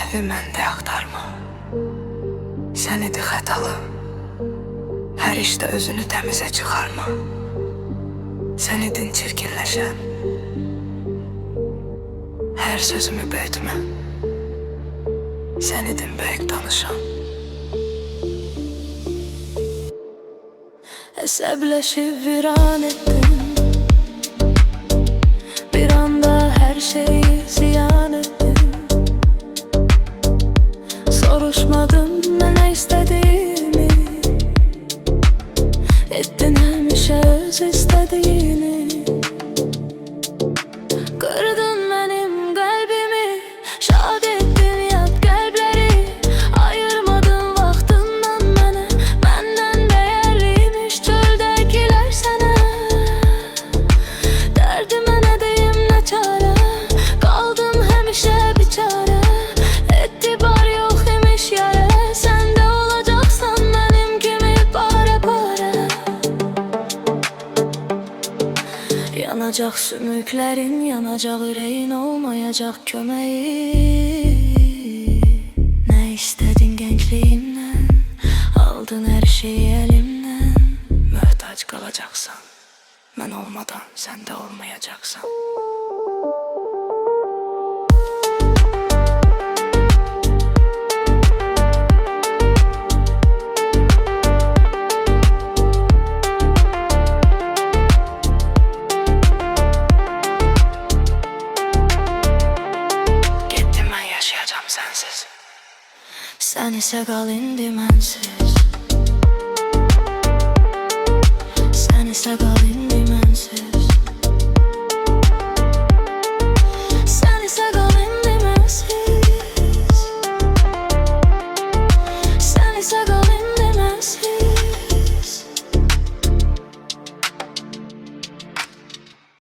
Səhvi məndə axtarma. Sən idi xətalı. Hər işdə özünü təmizə çıxarma. Sən idin çirkinləşən. Hər sözümü böyütmə. Sən idin böyük danışan. Əsəbləşib viran etdin. Bir anda hər şeyi ziyan etdin. Soruşmadım mən nə istədiyimi. Etdin həmişə öz istədiyini. Qırdın mənim qəlbimi. Şad etdin yad qəlbləri. Ayırmadın vaxtından mənə. Məndən dəyərliymiş çöldəkilər sənə. Dərdimə nə deyim nə çarə. Qaldım həmişə biçarə. Etibar yox imiş yarə. Sən də olacaqsan mənim kimi parə-parə. Yanacaq sümüklərin, yanacaq ürəyin, olmayacaq köməyi. Nə istədin gəncliyimdən, aldın hər şeyi əlimdən. Möhtac qalacaqsan, mən olmadan sən də olmayacaqsan. Sən isə qal indi mənsiz.